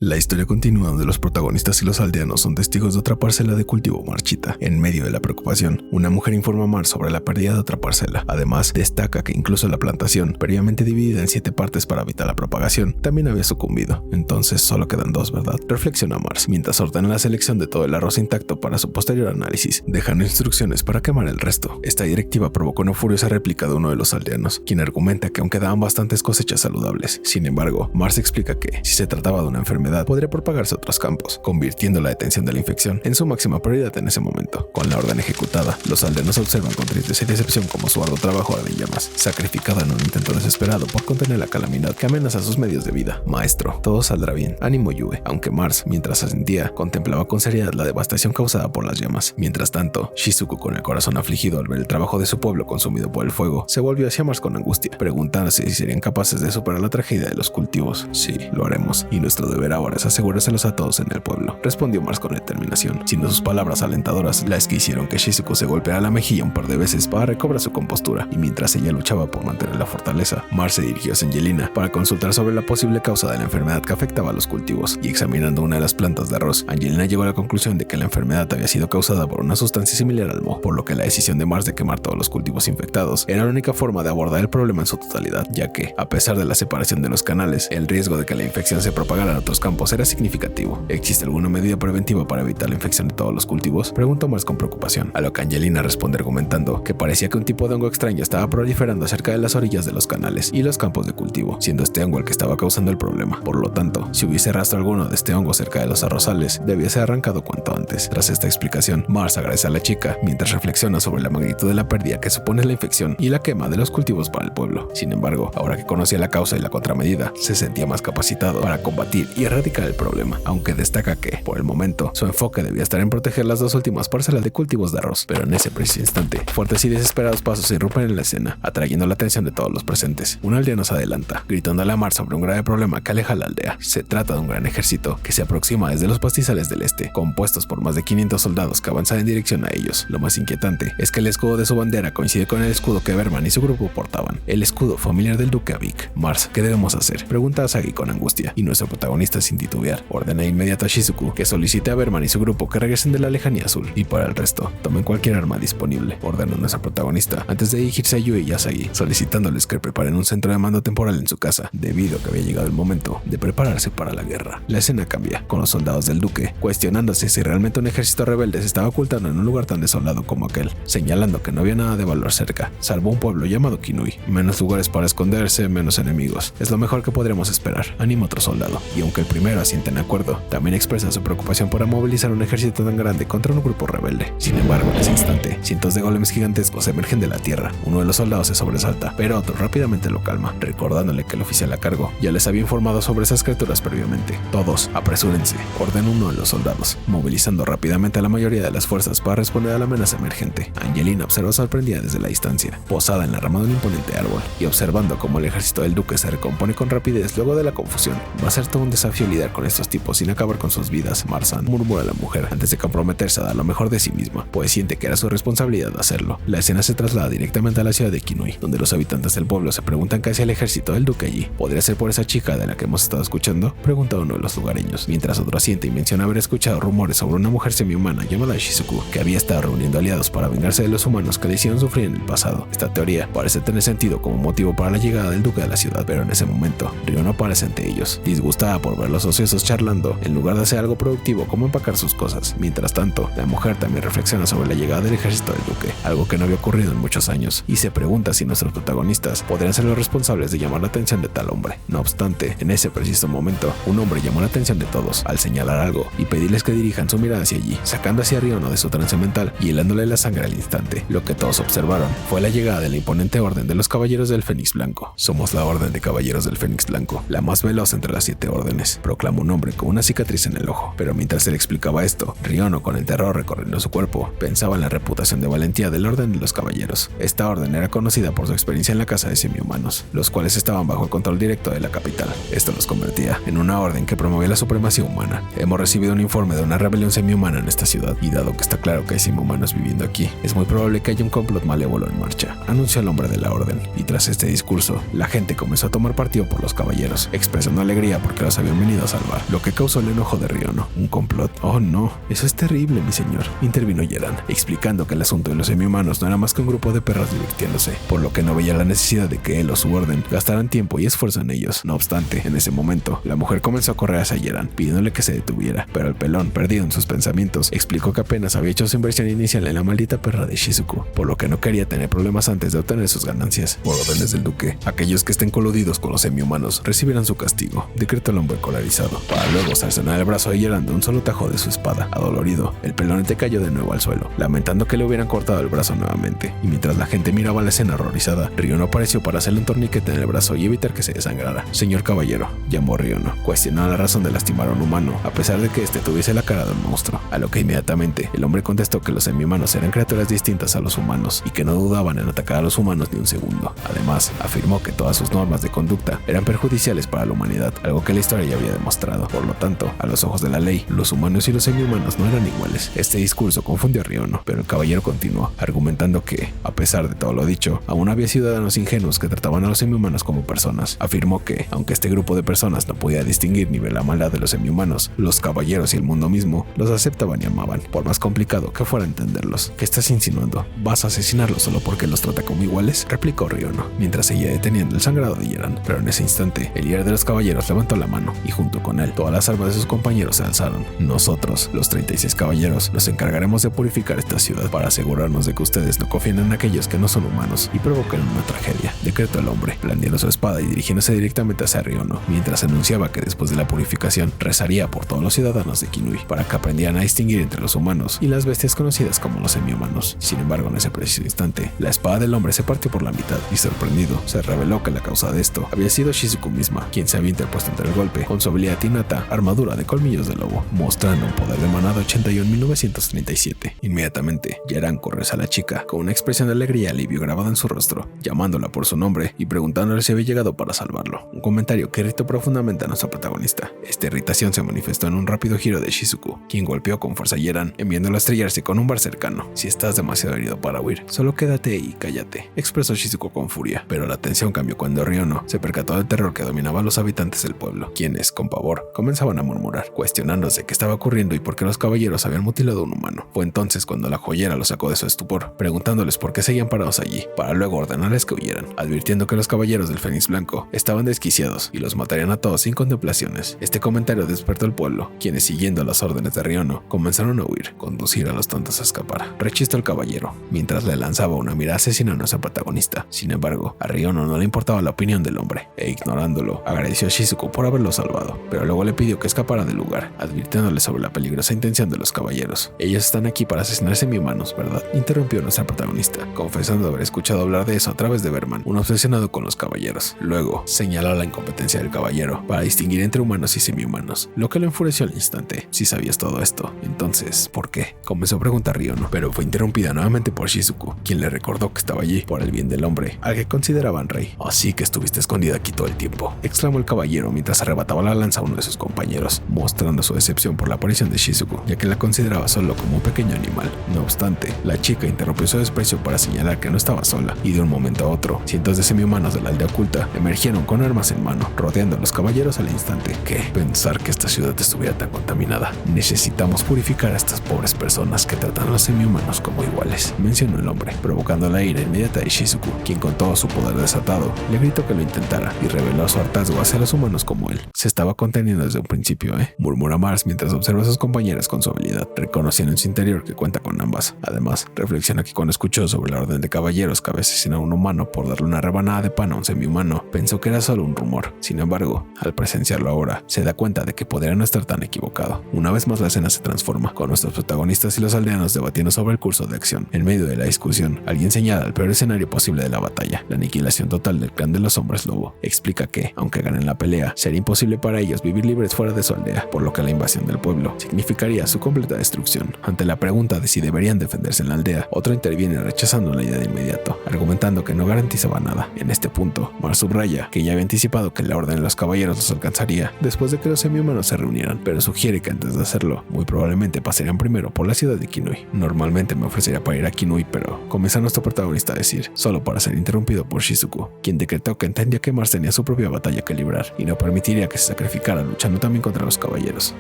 La historia continúa donde los protagonistas y los aldeanos son testigos de otra parcela de cultivo marchita. En medio de la preocupación, una mujer informa a Mar sobre la pérdida de otra parcela. Además, destaca que incluso la plantación, previamente dividida en 7 partes para evitar la propagación, también había sucumbido. Entonces solo quedan 2, ¿verdad? Reflexiona Mars, mientras ordena la selección de todo el arroz intacto para su posterior análisis, dejando instrucciones para quemar el resto. Esta directiva provocó una furiosa réplica de uno de los aldeanos, quien argumenta que aún quedaban bastantes cosechas saludables. Sin embargo, Mars explica que, si se trataba de una enfermedad, podría propagarse a otros campos, convirtiendo la detención de la infección en su máxima prioridad en ese momento. Con la orden ejecutada, los aldeanos observan con tristeza y decepción como su arduo trabajo arde en llamas, sacrificado en un intento desesperado por contener la calamidad que amenaza sus medios de vida. Maestro, todo saldrá bien, ánimo Yue, aunque Mars, mientras ascendía, contemplaba con seriedad la devastación causada por las llamas. Mientras tanto, Shizuku, con el corazón afligido al ver el trabajo de su pueblo consumido por el fuego, se volvió hacia Mars con angustia, preguntándose si serían capaces de superar la tragedia de los cultivos. Sí, lo haremos, y nuestro deber ahora es asegurárselos a todos en el pueblo, respondió Mars con determinación, siendo sus palabras alentadoras las que hicieron que Shizuku se golpeara la mejilla un par de veces para recobrar su compostura, y mientras ella luchaba por mantener la fortaleza, Mars se dirigió a Angelina para consultar sobre la posible causa de la enfermedad que afectaba a los cultivos, y examinando una de las plantas de arroz, Angelina llegó a la conclusión de que la enfermedad había sido causada por una sustancia similar al moho, por lo que la decisión de Mars de quemar todos los cultivos infectados era la única forma de abordar el problema en su totalidad, ya que, a pesar de la separación de los canales, el riesgo de que la infección se propagara a otros campos era significativo. ¿Existe alguna medida preventiva para evitar la infección de todos los cultivos?, preguntó Mars con preocupación, a lo que Angelina responde argumentando que parecía que un tipo de hongo extraño estaba proliferando cerca de las orillas de los canales y los campos de cultivo, siendo este hongo el que estaba causando el problema. Por lo tanto, si hubiese rastro alguno de este hongo cerca de los arrozales, debía ser arrancado cuanto antes. Tras esta explicación, Mars agradece a la chica mientras reflexiona sobre la magnitud de la pérdida que supone la infección y la quema de los cultivos para el pueblo. Sin embargo, ahora que conocía la causa y la contramedida, se sentía más capacitado para combatir y erradicar el problema, aunque destaca que, por el momento, su enfoque debía estar en proteger las 2 últimas parcelas de cultivos de arroz. Pero en ese preciso instante, fuertes y desesperados pasos se irrumpen en la escena, atrayendo la atención de todos los presentes. Un aldeano se adelanta, gritándole a Mars sobre un grave problema que aleja a la aldea. Se trata de un gran ejército que se aproxima desde los pastizales del este, compuestos por más de 500 soldados que avanzan en dirección a ellos. Lo más inquietante es que el escudo de su bandera coincide con el escudo que Berman y su grupo portaban, el escudo familiar del duque Avik. Mars, ¿qué debemos hacer?, pregunta a Sagi con angustia, y nuestro protagonista, sin titubear, ordena de inmediato a Shizuku que solicite a Berman y su grupo que regresen de la lejanía azul, y para el resto, tomen cualquier arma disponible, ordena nuestro protagonista, antes de dirigirse a Yue y a Sagi, solicitándoles que preparen un centro de mando temporal en su casa, debido a que había llegado el momento de prepararse para la guerra. La escena cambia, con los soldados del duque cuestionándose si realmente un ejército rebelde se estaba ocultando en un lugar tan desolado como aquel, señalando que no había nada de valor cerca, salvo un pueblo llamado Kinui. Menos lugares para esconderse, menos enemigos. Es lo mejor que podremos esperar, anima otro soldado, y aunque el primero asiente en acuerdo, también expresa su preocupación por movilizar un ejército tan grande contra un grupo rebelde. Sin embargo, en ese instante, cientos de golems gigantescos emergen de la tierra. Uno de los soldados se sobresalta, pero otro rápidamente lo calma, recordándole que el oficial a cargo ya les había informado sobre esas criaturas previamente. Todos, apresúrense, ordena uno de los soldados, movilizando rápidamente a la mayoría de las fuerzas para responder a la amenaza emergente. Angelina observa sorprendida desde la distancia, posada en la rama de un imponente árbol, y observando cómo el ejército del duque se recompone con rapidez luego de la confusión. Va a ser todo un desafío lidiar con estos tipos sin acabar con sus vidas, Marsan, murmura la mujer, antes de comprometerse a dar lo mejor de sí misma, pues siente que era su responsabilidad hacerlo. La escena se traslada directamente a la ciudad de Kinui, donde los habitantes del pueblo se preguntan qué hacía el ejército del duque allí. ¿Podría ser por esa chica de la que hemos estado escuchando?, pregunta uno de los lugareños, mientras otro asiente y menciona haber escuchado rumores sobre una mujer semihumana llamada Shizuku, que había estado reuniendo aliados para vengarse de los humanos que le hicieron sufrir en el pasado. Esta teoría parece tener sentido como motivo para la llegada del duque a la ciudad, pero en ese momento, Ryo no aparece ante ellos, disgustada por ver los ociosos charlando, en lugar de hacer algo productivo como empacar sus cosas. Mientras tanto, la mujer también reflexiona sobre la llegada del ejército del duque, algo que no había ocurrido en muchos años, y se pregunta si nuestros protagonistas podrían ser los responsables de llamar la atención de tal hombre. No obstante, en ese preciso momento, un hombre llamó la atención de todos al señalar algo y pedirles que dirijan su mirada hacia allí, sacando hacia Riono de su trance mental y helándole la sangre al instante. Lo que todos observaron fue la llegada de la imponente orden de los caballeros del Fénix Blanco. Somos la orden de caballeros del Fénix Blanco, la más veloz entre las 7 órdenes, proclamó un hombre con una cicatriz en el ojo. Pero mientras él explicaba esto, Riono, con el terror recorriendo su cuerpo, pensaba en la reputación de valentía del orden de los caballeros. Esta orden era conocida por su experiencia en la caza de semihumanos, los cuales estaban bajo el control directo de la capital. Esto los convertía en una orden que promovía la supremacía humana. Hemos recibido un informe de una rebelión semihumana en esta ciudad, y dado que está claro que hay semihumanos viviendo aquí, es muy probable que haya un complot malévolo en marcha, anunció el hombre de la orden. Y tras este discurso, la gente comenzó a tomar partido por los caballeros, expresando alegría porque los habían venido a salvar, lo que causó el enojo de Riono. ¿Un complot? Oh no, eso es terrible, mi señor, intervino Yeran, explicando que el asunto de los semihumanos no era más que un grupo de perras divirtiéndose, por lo que no veía la necesidad de que él o su orden gastaran tiempo y esfuerzo en ellos. No obstante, en ese momento, la mujer comenzó a correr hacia Yeran, pidiéndole que se detuviera, pero el pelón, perdido en sus pensamientos, explicó que apenas había hecho su inversión inicial en la maldita perra de Shizuku, por lo que no quería tener problemas antes de obtener sus ganancias. Por órdenes del duque, aquellos que estén coludidos con los semihumanos recibirán su castigo, decretó el hombre colarizado, para luego cercenar el brazo de Yeran de un solo tajo de su espada. Adolorido, el pelonete cayó de nuevo al suelo, lamentando que le hubieran cortado el brazo nuevamente, y mientras la gente miraba la escena horrorizada, Riono apareció para hacerle un torniquete en el brazo y evitar que se desangrara. Señor caballero, llamó Riono, cuestionó la razón de lastimar a un humano, a pesar de que este tuviese la cara de un monstruo, a lo que inmediatamente el hombre contestó que los semihumanos eran criaturas distintas a los humanos y que no dudaban en atacar a los humanos ni un segundo. Además, afirmó que todas sus normas de conducta eran perjudiciales para la humanidad, algo que la historia ya había demostrado. Por lo tanto, a los ojos de la ley, los humanos y los semihumanos no eran iguales. Este discurso confundió a Riono, pero el caballero continuó, argumentando que, a pesar de todo lo dicho, aún había ciudadanos ingenuos que trataban a los semihumanos como personas. Afirmó que, aunque este grupo de personas no podía distinguir ni ver la maldad de los semihumanos, los caballeros y el mundo mismo los aceptaban y amaban, por más complicado que fuera entenderlos. ¿Qué estás insinuando? ¿Vas a asesinarlos solo porque los trata como iguales?, replicó Riono, mientras seguía deteniendo el sangrado de Yeran. Pero en ese instante, el líder de los caballeros levantó la mano, y junto con él, todas las armas de sus compañeros se alzaron. Nosotros, los 36 caballeros, nos encargaremos de purificar esta ciudad para asegurarnos de que ustedes no confíen en aquellos que no son humanos y provoquen una tragedia, decretó el hombre, blandiendo su espada y dirigiéndose directamente hacia Riono, mientras anunciaba que después de la purificación rezaría por todos los ciudadanos de Kinui para que aprendieran a distinguir entre los humanos y las bestias conocidas como los semihumanos. Sin embargo, en ese preciso instante, la espada del hombre se partió por la mitad y, sorprendido, se reveló que la causa de esto había sido Shizuku misma, quien se había interpuesto entre el golpe con su habilidad innata armadura de colmillos de lobo, mostrando un poder de manada 81.937. Inmediatamente, Yeran corrió hacia la chica con una expresión de alegría y alivio grabada en su rostro, llamándola por su nombre y preguntándole si había llegado para salvarlo, un comentario que irritó profundamente a nuestra protagonista. Esta irritación se manifestó en un rápido giro de Shizuku, quien golpeó con fuerza a Yeran, enviándolo a estrellarse con un bar cercano. Si estás demasiado herido para huir, solo quédate y cállate, expresó Shizuku con furia, pero la tensión cambió cuando Riono se percató del terror que dominaba a los habitantes del pueblo, quienes, con pavor, comenzaban a murmurar, cuestionándose qué estaba ocurriendo y por qué los caballeros habían mutilado a un humano. Fue entonces cuando la joyera los sacó de su estupor, preguntándoles por qué seguían parados allí, para luego ordenarles que huyeran, advirtiendo que los caballeros del Fénix Blanco estaban desquiciados y los matarían a todos sin contemplaciones. Este comentario despertó al pueblo, quienes, siguiendo las órdenes de Riono, comenzaron a huir, conducir a los tontos a escapar. Rechistó el caballero, mientras le lanzaba una mirada asesina a nuestra protagonista. Sin embargo, a Riono no le importaba la opinión del hombre, e ignorándolo, agradeció a Shizuku por haberlo salvado, pero luego le pidió que escapara del lugar, advirtiéndole sobre la peligrosa intención de los caballeros. Ellos están aquí para asesinar semihumanos, ¿verdad?, interrumpió nuestra protagonista, confesando haber escuchado hablar de eso a través de Berman, un obsesionado con los caballeros. Luego, señaló la incompetencia del caballero para distinguir entre humanos y semihumanos, lo que lo enfureció al instante. Si sabías todo esto, entonces, ¿por qué?, comenzó a preguntar Riono, pero fue interrumpida nuevamente por Shizuku, quien le recordó que estaba allí por el bien del hombre, al que consideraban rey. Así que estuviste escondida aquí todo el tiempo, exclamó el caballero mientras arrebataba la lanza a uno de sus compañeros, mostrando su decepción por la aparición de Shizuku, ya que la consideraba solo como un pequeño animal. No obstante, la chica interrumpió su desprecio para señalar que no estaba sola, y de un momento a otro, cientos de semihumanos de la aldea oculta emergieron con armas en mano, rodeando a los caballeros al instante. ¿Qué? Pensar que esta ciudad estuviera tan contaminada. Necesitamos purificar a estas pobres personas que tratan a los semihumanos como iguales, mencionó el hombre, provocando la ira inmediata de Shizuku, quien con todo su poder desatado le gritó que lo intentara y reveló su hartazgo hacia los humanos como él. Se estaba conteniendo desde un principio, murmura Mars mientras observa a sus compañeras con su habilidad, reconociendo en su interior que cuenta con ambas. Además, reflexiona que cuando escuchó sobre la orden de caballeros que había asesinado a un humano por darle una rebanada de pan a un semihumano, pensó que era solo un rumor. Sin embargo, al presenciarlo ahora, se da cuenta de que podría no estar tan equivocado. Una vez más la escena se transforma, con nuestros protagonistas y los aldeanos debatiendo sobre el curso de acción. En medio de la discusión, alguien señala el peor escenario posible de la batalla, la aniquilación total del clan de los hombres lobo. Explica que, aunque ganen la pelea, sería imposible para ellos vivir libres fuera de su aldea, por lo que la invasión del pueblo significaría su completa destrucción. Ante la pregunta de si deberían defenderse en la aldea, otro interviene rechazando la idea de inmediato, argumentando que no garantizaba nada. En este punto, Mars subraya que ya había anticipado que la orden de los caballeros los alcanzaría después de que los semihumanos se reunieran, pero sugiere que antes de hacerlo, muy probablemente pasarían primero por la ciudad de Kinui. Normalmente me ofrecería para ir a Kinui, pero comienza nuestro protagonista a decir, solo para ser interrumpido por Shizuku, quien decretó que entendía que Mars tenía su propia batalla que librar y no permitiría que se sacrificara luchando también contra los caballeros.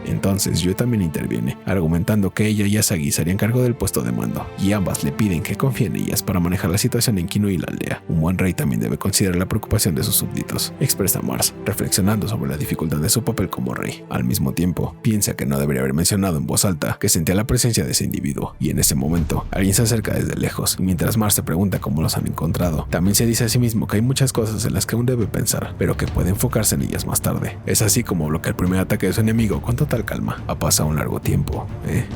Entonces Yue también interviene, argumentando que ella y Asagi se harían cargo del puesto de mando, y ambas le piden que confíe en ellas para manejar la situación en Kino y la aldea. Un buen rey también debe considerar la preocupación de sus súbditos, expresa Mars, reflexionando sobre la dificultad de su papel como rey. Al mismo tiempo, piensa que no debería haber mencionado en voz alta que sentía la presencia de ese individuo, y en ese momento, alguien se acerca desde lejos, y mientras Mars se pregunta cómo los han encontrado, también se dice a sí mismo que hay muchas cosas en las que aún debe pensar, pero que puede enfocarse en ellas más tarde. Es así como bloquea el primer ataque de su enemigo con total calma. Ha pasado un largo tiempo,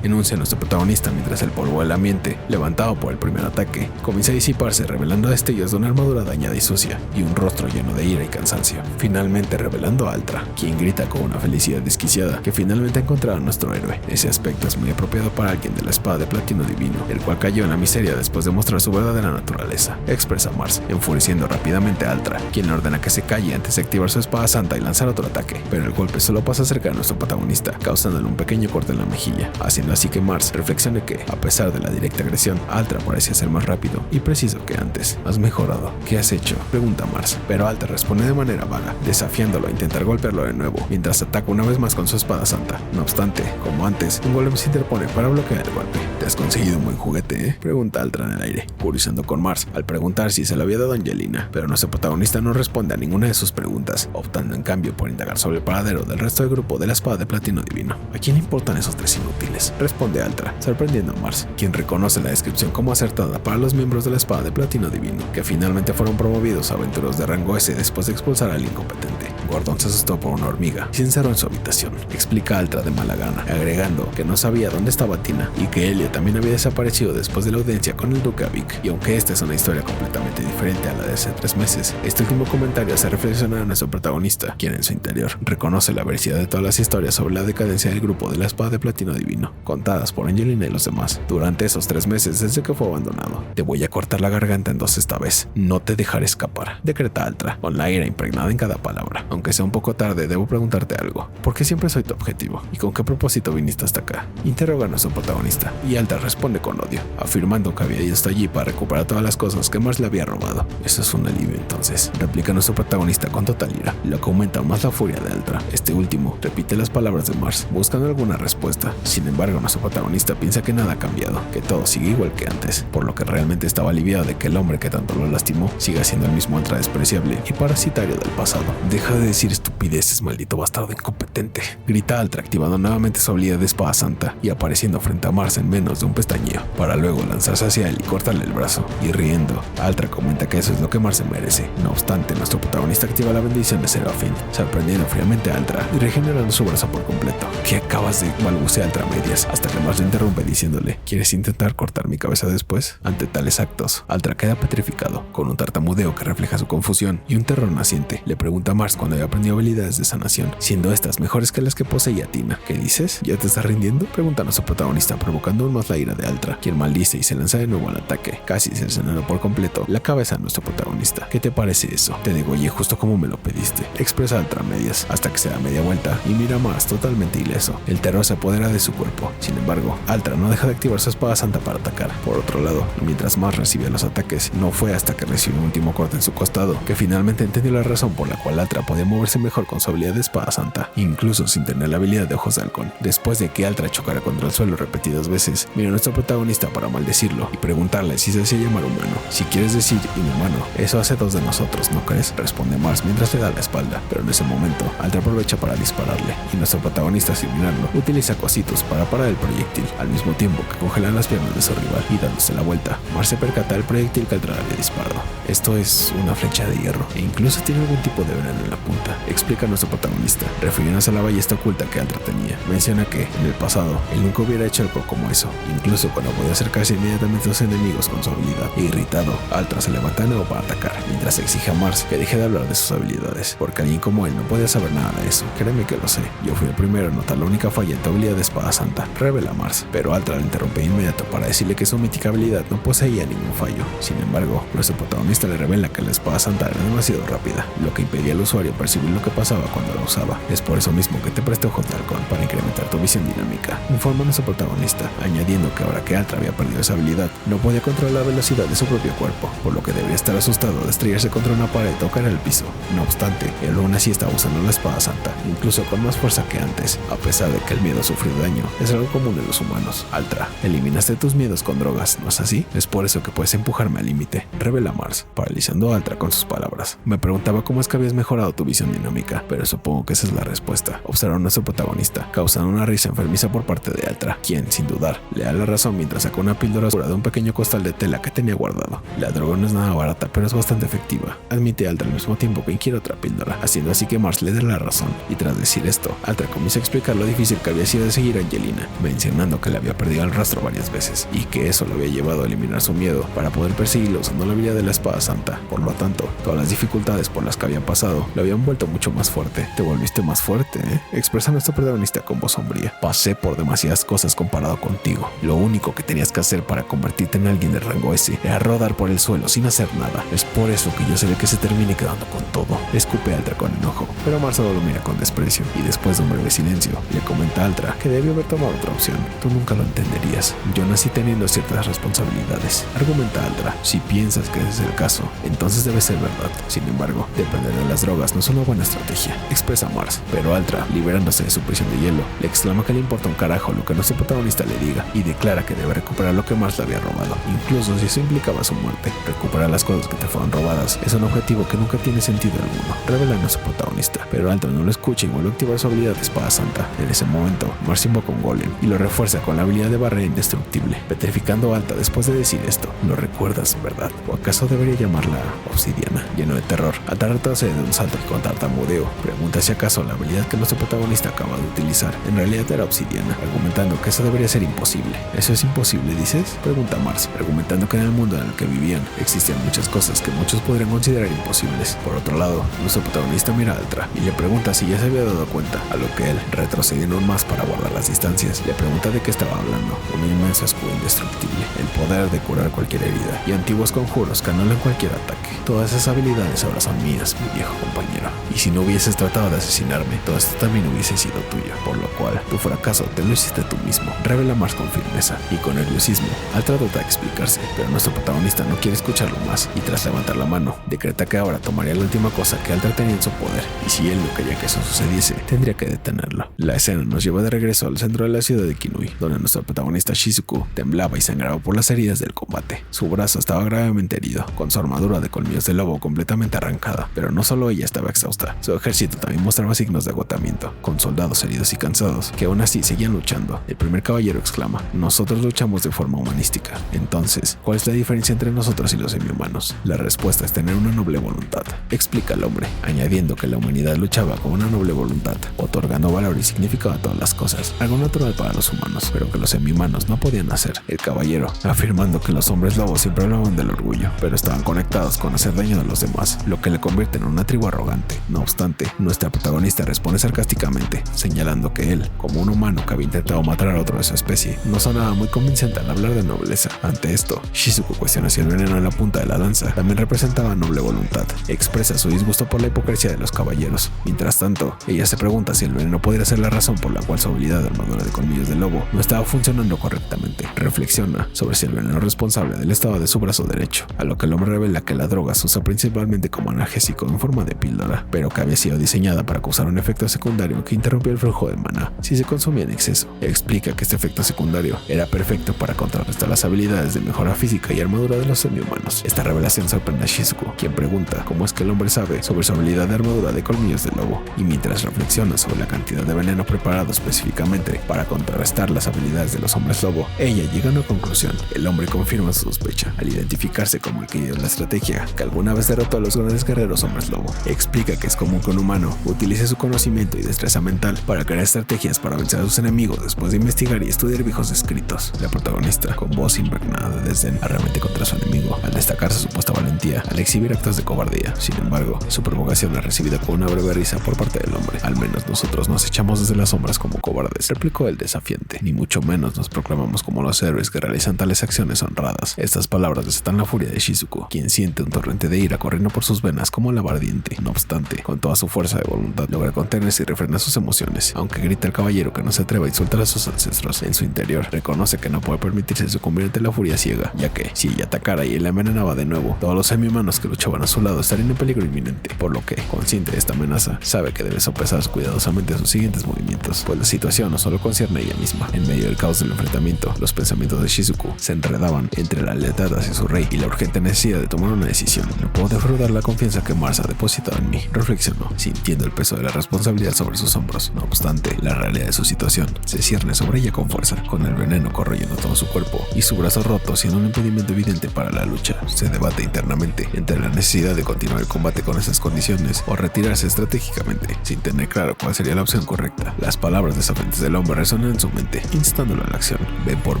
enuncia nuestro protagonista mientras el polvo del ambiente, levantado por el primer ataque, comienza a disiparse, revelando destellos de una armadura dañada y sucia, y un rostro lleno de ira y cansancio. Finalmente revelando a Altra, quien grita con una felicidad desquiciada que finalmente ha encontrado a nuestro héroe. Ese aspecto es muy apropiado para alguien de la espada de platino divino, el cual cayó en la miseria después de mostrar su verdadera naturaleza, expresa Mars, enfureciendo rápidamente a Altra, quien le ordena que se calle antes de activar su espada santa y lanzar otro ataque, pero el golpe solo pasa cerca de nuestro protagonista, causándole un pequeño corte en la mejilla, haciendo así que Mars reflexione que, a pesar de la directa agresión, Altra parece ser más rápido y preciso que antes. ¿Has mejorado? ¿Qué has hecho?, pregunta Mars, pero Altra responde de manera vaga, desafiándolo a intentar golpearlo de nuevo, mientras ataca una vez más con su espada santa. No obstante, como antes, un golem se interpone para bloquear el golpe. ¿Te has conseguido un buen juguete, pregunta Altra en el aire, curioseando con Mars al preguntar si se lo había dado a Angelina, pero nuestro protagonista no responde a ninguna de sus preguntas, optando en cambio por indagar sobre el paradero del resto del grupo de la espada de platino divino. ¿A quién le importan esos tres inútiles?, responde Altra, sorprendiendo a Mars, quien reconoce la descripción como acertada para los miembros de la espada de platino divino, que finalmente fueron promovidos a aventureros de rango S después de expulsar al incompetente. Gordon se asustó por una hormiga y se encerró en su habitación, explica Altra de mala gana, agregando que no sabía dónde estaba Tina y que Elia también había desaparecido después de la audiencia con el duque Avik. Y aunque esta es una historia completamente diferente a la de hace 3 meses, este último comentario hace reflexionar a nuestro protagonista, quien en su interior reconoce la veracidad de todas las historias sobre la decadencia del grupo de la espada de platino divino, contadas por Angelina y los demás durante esos 3 meses desde que fue abandonado. Te voy a cortar la garganta en 2 esta vez, no te dejaré escapar, decreta Altra, con la ira impregnada en cada palabra. Aunque sea un poco tarde, debo preguntarte algo. ¿Por qué siempre soy tu objetivo? ¿Y con qué propósito viniste hasta acá?, interroga a nuestro protagonista, y Altra responde con odio, afirmando que había ido hasta allí para recuperar todas las cosas que Mars le había robado. Eso es un alivio entonces, replica nuestro protagonista con total ira, lo que aumenta más la furia de Altra. Este último repite las palabras de Mars, buscando alguna respuesta. Sin embargo, nuestro protagonista piensa que nada ha cambiado, que todo sigue igual que antes, por lo que realmente estaba aliviado de que el hombre que tanto lo lastimó siga siendo el mismo Altra despreciable y parasitario del pasado. Deja de decir estupideces, maldito bastardo incompetente, grita Altra, activando nuevamente su habilidad de espada santa y apareciendo frente a Mars en menos de un pestañeo, para luego lanzarse hacia él y cortarle el brazo. Y riendo, Altra comenta que eso es lo que Mars se merece. No obstante, nuestro protagonista activa la bendición de Serafín, sorprendiendo fríamente a Altra y regenerando su brazo por completo. ¿Qué acabas de?, balbucea Altra a medias, hasta que Mars le interrumpe diciéndole: ¿quieres intentar cortar mi cabeza después? Ante tales actos, Altra queda petrificado, con un tartamudeo que refleja su confusión y un terror naciente. Le pregunta a Mars cuando había aprendido habilidades de sanación, siendo estas mejores que las que poseía Tina. ¿Qué dices? ¿Ya te estás rindiendo?, pregunta a nuestro protagonista, provocando aún más la ira de Altra, quien maldice y se lanza de nuevo al ataque, casi cercenando por completo la cabeza de nuestro protagonista. ¿Qué te parece eso? Te degollé justo como me lo pediste, expresa Altra a medias, hasta que se da media vuelta y mira a Mars totalmente ileso. El terror se apodera de su cuerpo. Sin embargo, Altra no deja de activar su espada santa para atacar. Por otro lado, y mientras Mars recibe los ataques, no fue hasta que recibió un último corte en su costado que finalmente entendió la razón por la cual Altra podía moverse mejor con su habilidad de espada santa, incluso sin tener la habilidad de ojos de halcón. Después de que Altra chocara contra el suelo repetidas veces, mira a nuestro protagonista para maldecirlo y preguntarle si se hacía llamar humano. Si quieres decir inhumano, eso hace 2 de nosotros, ¿no crees?, responde Mars mientras le da la espalda, pero en ese momento Altra aprovecha para dispararle, y nuestro protagonista, sin mirarlo, utiliza cositos para parar el proyectil, al mismo tiempo que congelan las piernas de su rival, y dándose la vuelta, Mars se percata del proyectil que Altra había disparado. Esto es una flecha de hierro, e incluso tiene algún tipo de veneno en la punta, explica nuestro protagonista, refiriéndose a la ballesta oculta que Altra tenía. Menciona que, en el pasado, él nunca hubiera hecho algo como eso, incluso cuando podía acercarse inmediatamente a los enemigos con su habilidad. E irritado, Altra se levanta de nuevo para atacar, mientras exige a Mars que deje de hablar de sus habilidades, porque alguien como él no podía saber nada de eso. Créeme que lo sé, yo fui el primero en notar la única falla en tu habilidad de espada santa, revela Mars, pero Altra le interrumpe de inmediato para decirle que su mítica habilidad no poseía ningún fallo. Sin embargo, nuestro protagonista le revela que la espada santa era demasiado rápida, lo que impedía al usuario percibir lo que pasaba cuando la usaba. Es por eso mismo que te presté ojos de halcón, para incrementar tu visión visión dinámica, informa a nuestro protagonista, añadiendo que ahora que Altra había perdido esa habilidad, no podía controlar la velocidad de su propio cuerpo, por lo que debería estar asustado de estrellarse contra una pared o caer al piso. No obstante, él aún así estaba usando la espada santa, incluso con más fuerza que antes, a pesar de que el miedo a sufrir daño es algo común en los humanos. Altra, eliminaste tus miedos con drogas, ¿no es así? Es por eso que puedes empujarme al límite, revela Mars, paralizando a Altra con sus palabras. Me preguntaba cómo es que habías mejorado tu visión dinámica, pero supongo que esa es la respuesta, observó a nuestro protagonista, causando una risa enfermiza por parte de Altra, quien, sin dudar, le da la razón mientras sacó una píldora oscura de un pequeño costal de tela que tenía guardado. La droga no es nada barata, pero es bastante efectiva, admite Altra al mismo tiempo que inquiere otra píldora, haciendo así que Mars le dé la razón. Y tras decir esto, Altra comienza a explicar lo difícil que había sido de seguir a Angelina, mencionando que le había perdido el rastro varias veces, y que eso lo había llevado a eliminar su miedo para poder perseguirlo usando la habilidad de la espada santa. Por lo tanto, todas las dificultades por las que habían pasado lo habían vuelto mucho más fuerte. Te volviste más fuerte, expresa nuestro protagonista con voz sombría. Pasé por demasiadas cosas comparado contigo. Lo único que tenías que hacer para convertirte en alguien de rango S era rodar por el suelo sin hacer nada. Es por eso que yo seré que se termine quedando con todo. Escupe Altra con enojo, pero Mars solo lo mira con desprecio y después de un breve silencio le comenta a Altra que debió haber tomado otra opción. Tú nunca lo entenderías. Yo nací teniendo ciertas responsabilidades, argumenta Altra. Si piensas que ese es el caso, entonces debe ser verdad. Sin embargo, depender de las drogas no es una buena estrategia, expresa Mars, pero Altra, liberándose de su prisión de hielo, le exclama que le importa un carajo lo que nuestro protagonista le diga y declara que debe recuperar lo que Mars le había robado, incluso si eso implicaba su muerte. Recuperar las cosas que te fueron robadas es un objetivo que nunca tiene sentido alguno, revela nuestro protagonista, pero Altra no lo escucha y vuelve a activar su habilidad de espada santa. En ese momento, Mars invoca un golem y lo refuerza con la habilidad de barrera indestructible, petrificando a Altra después de decir esto. Lo recuerdas, ¿verdad? ¿O acaso debería llamarla obsidiana? Lleno de terror, Altra retrocede de un salto y con tartamudeo pregunta si acaso la habilidad que nuestro protagonista acaba de utilizar en realidad era obsidiana, argumentando que eso debería ser imposible. ¿Eso es imposible, dices?, pregunta Mars, argumentando que en el mundo en el que vivían existían muchas cosas que muchos podrían considerar imposibles. Por otro lado, nuestro protagonista mira a Altra y le pregunta si ya se había dado cuenta, a lo que él, retrocediendo aún más para guardar las distancias, le pregunta de qué estaba hablando. Un inmenso escudo indestructible, el poder de curar cualquier herida y antiguos conjuros que anulan cualquier ataque. Todas esas habilidades ahora son mías, mi viejo compañero. Y si no hubieses tratado de asesinarme, todo esto también hubiese sido tuyo, por lo cual tu fracaso te lo hiciste tú mismo, revela Mars con firmeza y con nerviosismo. Altra trata de explicarse, pero nuestro protagonista no quiere escucharlo más y tras levantar la mano, decreta que ahora tomaría la última cosa que Altra tenía en su poder y si él no quería que eso sucediese, tendría que detenerlo. La escena nos lleva de regreso al centro de la ciudad de Kinui, donde nuestro protagonista Shizuku temblaba y sangraba por las heridas del combate. Su brazo estaba gravemente herido, con su armadura de colmillos de lobo completamente arrancada, pero no solo ella estaba exhausta, su ejército también mostraba signos de agotamiento, con soldados heridos y cansados, que aún así seguían luchando. El primer caballero exclama: nosotros luchamos de forma humanística. Entonces, ¿cuál es la diferencia entre nosotros y los semi-humanos? La respuesta es tener una noble voluntad, explica el hombre, añadiendo que la humanidad luchaba con una noble voluntad, otorgando valor y significado a todas las cosas, algo natural para los humanos, pero que los semi-humanos no podían hacer. El caballero, afirmando que los hombres lobos siempre hablaban del orgullo, pero estaban conectados con hacer daño a los demás, lo que le convierte en una tribu arrogante. No obstante, nuestra protagonista responde sarcásticamente, señalando que él, como un humano que había intentado matar a otro de su especie, no sonaba muy convincente al hablar de nobleza. Ante esto, Shizuku cuestiona si el veneno en la punta de la lanza también representaba noble voluntad. Expresa su disgusto por la hipocresía de los caballeros. Mientras tanto, ella se pregunta si el veneno podría ser la razón por la cual su habilidad de armadura de colmillos de lobo no estaba funcionando correctamente. Reflexiona sobre si el veneno es responsable del estado de su brazo derecho, a lo que el hombre revela que la droga se usa principalmente como analgésico en forma de píldora, pero que había sido diseñada para causar un efecto secundario que interrumpía el flujo de maná si se consumía en exceso. Explica que este efecto secundario era perfecto para contrarrestar las habilidades de mejora física y armadura de los semi-humanos. Esta revelación sorprende a Shizuku, quien pregunta cómo es que el hombre sabe sobre su habilidad de armadura de colmillos de lobo, y mientras reflexiona sobre la cantidad de veneno preparado específicamente para contrarrestar las habilidades de los hombres lobo, ella llega a una conclusión. El hombre confirma su sospecha al identificarse como el que dio la estrategia que alguna vez derrotó a los grandes guerreros hombres lobo. Explica que es común que un humano utilice su conocimiento y destreza mental para crear estrategias para vencer a sus enemigos después de investigar y estudiar viejos escritos. La protagonista, con voz impregnada de desdén, arremete contra su enemigo al destacar su supuesta valentía al exhibir actos de cobardía. Sin embargo, su provocación es recibida con una breve risa por parte del hombre. Al menos nosotros nos echamos desde las sombras como cobardes, replicó el desafiante. Ni mucho menos nos proclamamos como los héroes que realizan tales acciones honradas. Estas palabras desatan la furia de Shizuku, quien siente un torrente de ira corriendo por sus venas como lava ardiente. No obstante, con toda su fuerza de voluntad logra contenerse y refrena sus emociones. Aunque grita el caballero caballero que no se atreva a insultar a sus ancestros. En su interior, reconoce que no puede permitirse sucumbir ante la furia ciega, ya que, si ella atacara y él la envenenaba de nuevo, todos los semi-humanos que luchaban a su lado estarían en peligro inminente, por lo que, consciente de esta amenaza, sabe que debe sopesar cuidadosamente sus siguientes movimientos, pues la situación no solo concierne a ella misma. En medio del caos del enfrentamiento, los pensamientos de Shizuku se enredaban entre la lealtad hacia su rey y la urgente necesidad de tomar una decisión. No puedo defraudar la confianza que Mars ha depositado en mí, reflexionó, sintiendo el peso de la responsabilidad sobre sus hombros. No obstante, la realidad de su situación se cierne sobre ella con fuerza, con el veneno corroyendo todo su cuerpo y su brazo roto siendo un impedimento evidente para la lucha. Se debate internamente entre la necesidad de continuar el combate con esas condiciones o retirarse estratégicamente, sin tener claro cuál sería la opción correcta. Las palabras desafiantes del hombre resonan en su mente, instándolo a la acción. Ven por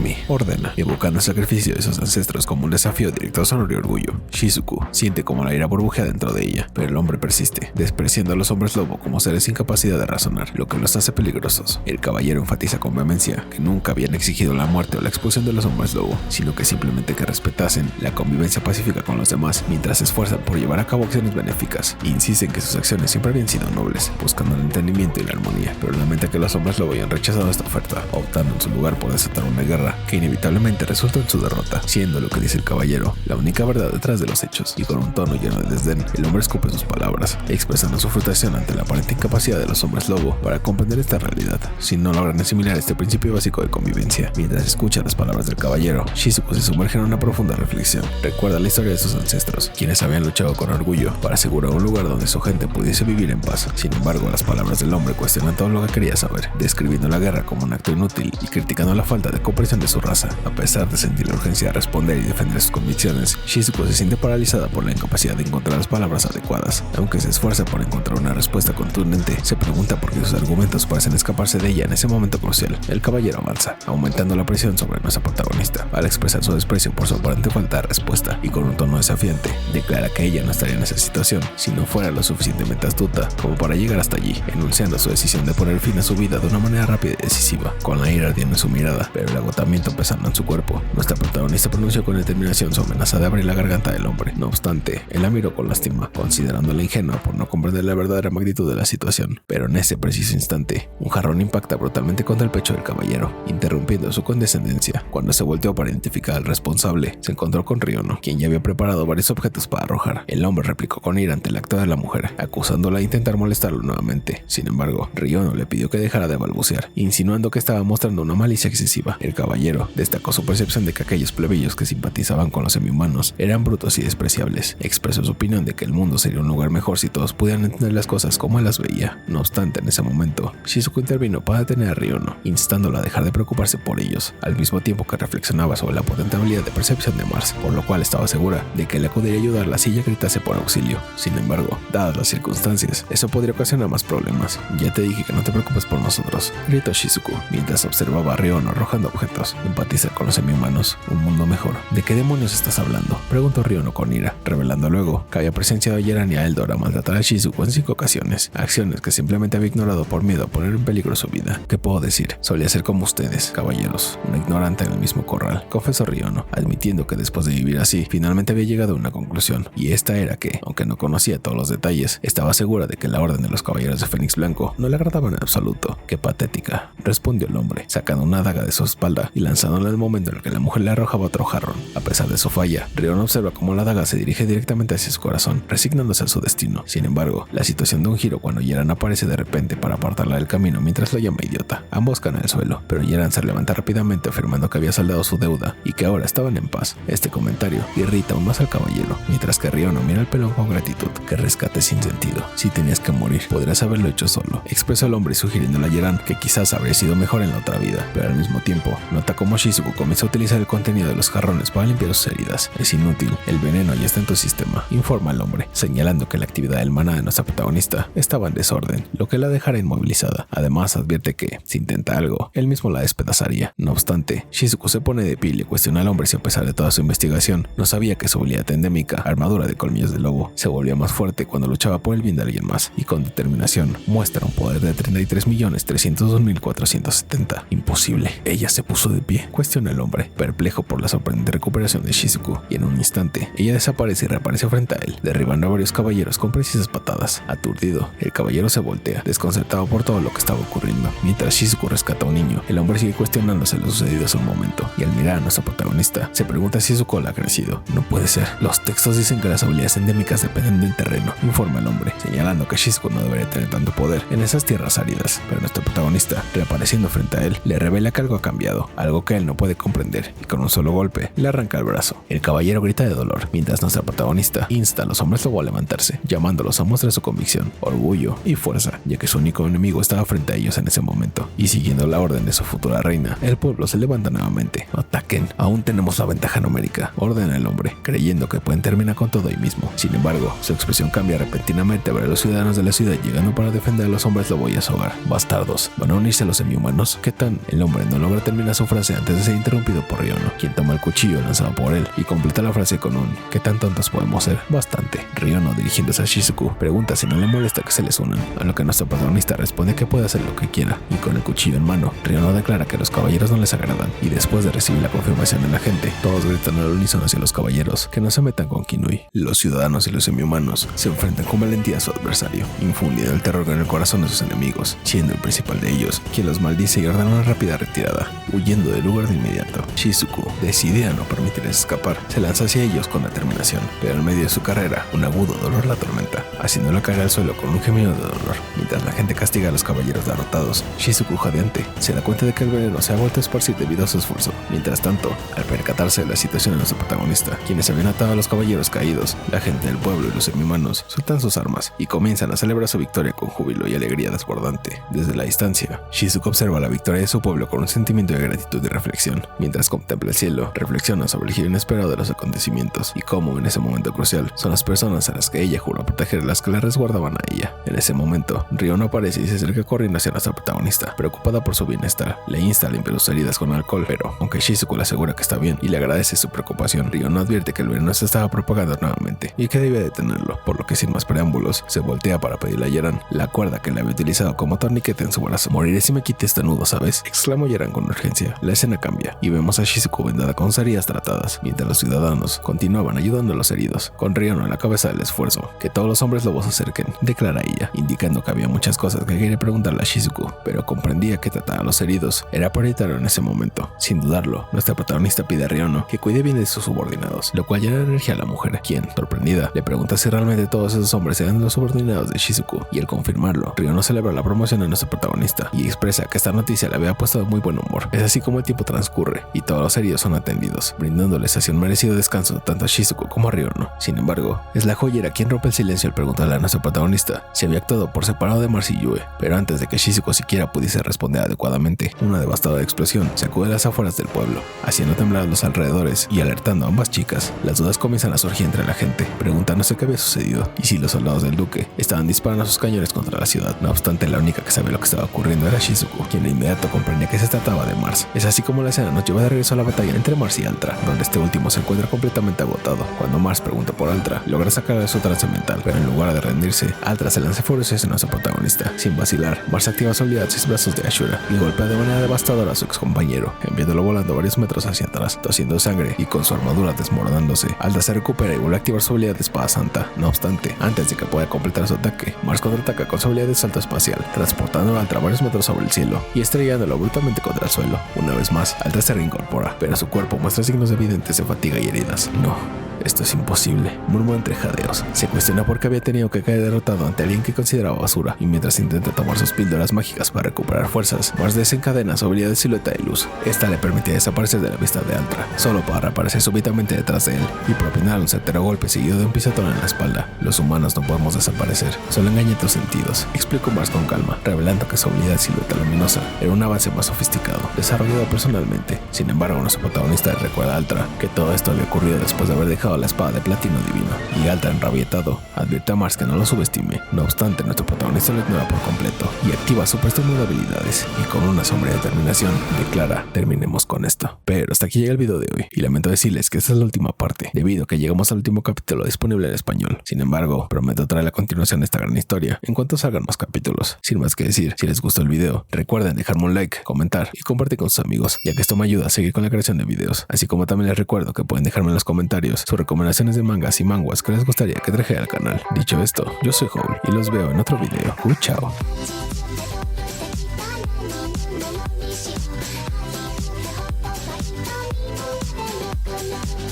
mí, ordena, evocando el sacrificio de sus ancestros como un desafío directo a su honor y orgullo. Shizuku siente como la ira burbujea dentro de ella, pero el hombre persiste, despreciando a los hombres lobo como seres sin capacidad de razonar, lo que los hace peligrosos. El caballero enfatiza con vehemencia que nunca habían exigido la muerte o la expulsión de los hombres lobo, sino que simplemente que respetasen la convivencia pacífica con los demás mientras se esfuerzan por llevar a cabo acciones benéficas. Insisten que sus acciones siempre habían sido nobles, buscando el entendimiento y la armonía, pero lamenta que los hombres lobo hayan rechazado esta oferta, optando en su lugar por desatar una guerra que inevitablemente resultó en su derrota, siendo lo que dice el caballero la única verdad detrás de los hechos. Y con un tono lleno de desdén, el hombre escupe sus palabras, expresando su frustración ante la aparente incapacidad de los hombres lobo para comprender esta realidad, si no logran asimilar este principio básico de convivencia. Mientras escucha las palabras del caballero, Shizuku se sumerge en una profunda reflexión. Recuerda la historia de sus ancestros, quienes habían luchado con orgullo para asegurar un lugar donde su gente pudiese vivir en paz. Sin embargo, las palabras del hombre cuestionan todo lo que quería saber, describiendo la guerra como un acto inútil y criticando la falta de comprensión de su raza. A pesar de sentir la urgencia de responder y defender sus convicciones, Shizuku se siente paralizada por la incapacidad de encontrar las palabras adecuadas. Aunque se esfuerza por encontrar una respuesta contundente, se pregunta por qué sus argumentos parecen escaparse de ella en ese momento crucial. El caballero avanza, aumentando la presión sobre nuestra protagonista, al expresar su desprecio por su aparente falta de respuesta, y con un tono desafiante, declara que ella no estaría en esa situación si no fuera lo suficientemente astuta como para llegar hasta allí, enunciando su decisión de poner fin a su vida de una manera rápida y decisiva, con la ira ardiendo en su mirada, pero el agotamiento pesando en su cuerpo. Nuestra protagonista pronunció con determinación su amenaza de abrir la garganta del hombre. No obstante, él la miró con lástima, considerándola ingenua por no comprender la verdadera magnitud de la situación. Pero en ese preciso instante, un jarrón impacta brutalmente contra el pecho del caballero, interrumpiendo su condescendencia. Cuando se volteó para identificar al responsable, se encontró con Ryono, quien ya había preparado varios objetos para arrojar. El hombre replicó con ira ante el acto de la mujer, acusándola de intentar molestarlo nuevamente. Sin embargo, Ryono le pidió que dejara de balbucear, insinuando que estaba mostrando una malicia excesiva. El caballero destacó su percepción de que aquellos plebeyos que simpatizaban con los semi-humanos eran brutos y despreciables. Expresó su opinión de que el mundo sería un lugar mejor si todos pudieran entender las cosas como él las veía. No obstante, en ese momento, Shizuku intervino para detener a Ryono, instándola a dejar de preocuparse por ellos, al mismo tiempo que reflexionaba sobre la potente habilidad de percepción de Mars, por lo cual estaba segura de que le acudiría a ayudarla si ella gritase por auxilio. Sin embargo, dadas las circunstancias, eso podría ocasionar más problemas. Ya te dije que no te preocupes por nosotros, gritó Shizuku, mientras observaba a Ryono arrojando objetos. Empatizar con los semi-humanos, un mundo mejor. ¿De qué demonios estás hablando?, preguntó Ryono con ira, revelando luego que había presenciado a Yeran y a Eldor a maltratar a Shizuku en 5 ocasiones, acciones que simplemente había ignorado por miedo a poner en peligro su vida. ¿Qué puedo decir? Solía ser como ustedes, caballeros, una ignorante en el mismo corral, confesó Ryono, admitiendo que después de vivir así, finalmente había llegado a una conclusión, y esta era que, aunque no conocía todos los detalles, estaba segura de que la orden de los caballeros de Fénix Blanco no le agradaba en absoluto. ¡Qué patética!, respondió el hombre, sacando una daga de su espalda y lanzándola en el momento en el que la mujer le arrojaba otro jarrón. A pesar de su falla, Ryono observa cómo la daga se dirige directamente hacia su corazón, resignándose a su destino. Sin embargo, la situación da un giro cuando Yeran aparece de repente para apartarla del camino mientras la llama idiota. Ambos caen al suelo, pero Yeran se levanta rápidamente afirmando que había saldado su deuda y que ahora estaban en paz. Este comentario irrita aún más al caballero, mientras que Ryono mira al pelón con gratitud. ¡Qué rescate sin sentido! Si tenías que morir, podrías haberlo hecho solo, expresó el hombre sugiriéndole a Yeran que quizás habría sido mejor en la otra vida, pero al mismo tiempo nota cómo Shizuku comienza a utilizar el contenido de los jarrones para limpiar sus heridas. Es inútil, el veneno ya está en tu sistema, informa el hombre, señalando que la actividad del maná de nuestra protagonista estaba en desorden, lo que la dejará inmovilizada. Además, advierte que, si intenta algo, él mismo la despedazaría. No obstante, Shizuku se pone de pie y le cuestiona al hombre si a pesar de toda su investigación, no sabía que su habilidad endémica, armadura de colmillos de lobo, se volvía más fuerte cuando luchaba por el bien de alguien más, y con determinación muestra un poder de 33.302.470. Imposible. Ella se puso de pie, cuestiona el hombre, perplejo por la sorprendente recuperación de Shizuku, y en un instante, ella desaparece y reaparece frente a él, derribando a varios caballeros con precisas patadas. Aturdido, el caballero se voltea, desconcertado por todo lo que estaba ocurriendo. corriendo. Mientras Shizuku rescata a un niño, el hombre sigue cuestionándose lo sucedido hace un momento, y al mirar a nuestro protagonista, se pregunta si su cola ha crecido. No puede ser. Los textos dicen que las habilidades endémicas dependen del terreno, informa el hombre, señalando que Shizuku no debería tener tanto poder en esas tierras áridas. Pero nuestro protagonista, reapareciendo frente a él, le revela que algo ha cambiado, algo que él no puede comprender, y con un solo golpe le arranca el brazo. El caballero grita de dolor, mientras nuestra protagonista insta a los hombres lobo a levantarse, llamándolos a mostrar su convicción, orgullo y fuerza, ya que su único enemigo estaba frente a ellos en ese momento. Y siguiendo la orden de su futura reina, el pueblo se levanta nuevamente. Ataquen, aún tenemos la ventaja numérica, ordena el hombre, creyendo que pueden terminar con todo ahí mismo. Sin embargo, su expresión cambia repentinamente al ver a los ciudadanos de la ciudad llegando para defender a los hombres lobo y a su hogar. Bastardos, ¿van a unirse a los semi-humanos? ¿Qué tan? El hombre no logra terminar su frase antes de ser interrumpido por Riono, quien toma el cuchillo lanzado por él y completa la frase con un ¿qué tan tontos podemos ser? Bastante. Riono, dirigiéndose a Shizuku, pregunta si no le molesta que se les unan, a lo que nuestro protagonista responde que puede hacer lo que quiera, y con el cuchillo en mano, Riono declara que los caballeros no les agradan, y después de recibir la confirmación de la gente, todos gritan al unísono hacia los caballeros que no se metan con Kinui. Los ciudadanos y los semi-humanos se enfrentan con valentía a su adversario, infundiendo el terror en el corazón de sus enemigos, siendo el principal de ellos quien los maldice y ordena una rápida retirada, huyendo del lugar de inmediato. Shizuku, decidida a no permitirles escapar, se lanza hacia ellos con determinación, pero en medio de su carrera, un agudo dolor la atormenta, haciéndola caer al suelo con un gemido de dolor. Mientras la gente castiga a los caballeros derrotados, Shizuku, jadeante, se da cuenta de que el veneno se ha vuelto a esparcir debido a su esfuerzo. Mientras tanto, al percatarse de la situación de nuestro protagonista, quienes habían atado a los caballeros caídos, la gente del pueblo y los semi-humanos sueltan sus armas y comienzan a celebrar su victoria con júbilo y alegría desbordante. Desde la distancia, Shizuku observa la victoria de su pueblo con un sentimiento de gratitud y reflexión. Mientras contempla el cielo, reflexiona sobre el giro inesperado de los acontecimientos y cómo en ese momento crucial son las personas a las que ella juró proteger las que la resguardaban a ella. En ese momento, Riono aparece y se acerca corriendo hacia nuestra protagonista, preocupada por su bienestar. Le insta a limpiar sus heridas con alcohol, pero aunque Shizuku le asegura que está bien y le agradece su preocupación, Riono advierte que el veneno se estaba propagando nuevamente y que debe detenerlo, por lo que sin más preámbulos, se voltea para pedirle a Yaran la cuerda que le había utilizado como torniquete en su brazo. Moriré si me quite este nudo, ¿sabes?, exclamó Yaran con urgencia. La escena cambia y vemos a Shizuku vendada con sus heridas tratadas, mientras los ciudadanos continuaban ayudando a los heridos, con Riono en la cabeza del esfuerzo. Que todos los hombres lobos se acerquen, declara ella, indicando que había muchas cosas que quería preguntarle a Shizuku, pero comprendía que tratar a los heridos era prioritario en ese momento. Sin dudarlo, nuestra protagonista pide a Riono que cuide bien de sus subordinados, lo cual llena de energía a la mujer, quien, sorprendida, le pregunta si realmente todos esos hombres eran los subordinados de Shizuku, y al confirmarlo, Riono celebra la promoción de nuestro protagonista y expresa que esta noticia le había puesto de muy buen humor. Es así como el tiempo transcurre y todos los heridos son atendidos, brindándoles así un merecido descanso tanto a Shizuku como a Riono. Sin embargo, es la joyera quien rompe el silencio al preguntarle a nuestro protagonista si había actuado por separado de Mars y Yue, pero antes de que Shizuku siquiera pudiese responder adecuadamente, una devastadora explosión sacude las afueras del pueblo, haciendo temblar a los alrededores y alertando a ambas chicas. Las dudas comienzan a surgir entre la gente, preguntándose qué había sucedido y si los soldados del duque estaban disparando sus cañones contra la ciudad. No obstante, la única que sabía lo que estaba ocurriendo era Shizuku, quien de inmediato comprendía que se trataba de Mars. Es así como la escena nos lleva de regreso a la batalla entre Mars y Altra, donde este último se encuentra completamente agotado. Cuando Mars pregunta por Altra, logra sacarla de su trance mental, pero en lugar de rendirse, Altra se lanza furioso hacia nuestro protagonista. Sin vacilar, Mars activa su habilidad 6 brazos de Ashura y golpea de manera devastadora a su ex compañero, enviándolo volando varios metros hacia atrás, tosiendo sangre y con su armadura desmoronándose. Altra se recupera y vuelve a activar su habilidad de espada santa. No obstante, antes de que pueda completar su ataque, Mars contraataca con su habilidad de salto espacial, transportando a Altra varios metros sobre el cielo y estrellándolo brutalmente contra el suelo. Una vez más, Altra se reincorpora, pero su cuerpo muestra signos evidentes de fatiga y heridas. No. Esto es imposible, murmura entre jadeos. Se cuestiona por qué había tenido que caer derrotado ante alguien que consideraba basura, y mientras intenta tomar sus píldoras mágicas para recuperar fuerzas, Mars desencadena su habilidad de silueta de luz. Esta le permitía desaparecer de la vista de Altra, solo para reaparecer súbitamente detrás de él y propinar un certero golpe seguido de un pisotón en la espalda. Los humanos no podemos desaparecer, solo engaña tus sentidos, explicó Mars con calma, revelando que su habilidad de silueta luminosa era un avance más sofisticado, desarrollado personalmente. Sin embargo, nuestro protagonista recuerda a Altra que todo esto había ocurrido después de haber dejado la espada de platino divino, y Altra, enrabietado, advierte a Mars que no lo subestime. No obstante, nuestro protagonista lo ignora por completo y activa su préstamo de habilidades, y con una sombría determinación declara: terminemos con esto. Pero hasta aquí llega el video de hoy, y lamento decirles que esta es la última parte, debido a que llegamos al último capítulo disponible en español. Sin embargo, prometo traer la continuación de esta gran historia en cuanto salgan más capítulos. Sin más que decir, si les gustó el video, recuerden dejarme un like, comentar y compartir con sus amigos, ya que esto me ayuda a seguir con la creación de videos. Así como también les recuerdo que pueden dejarme en los comentarios sus recomendaciones de mangas y manguas que les gustaría que trajera al canal. Dicho esto, yo soy Howl y los veo en otro video. Chao.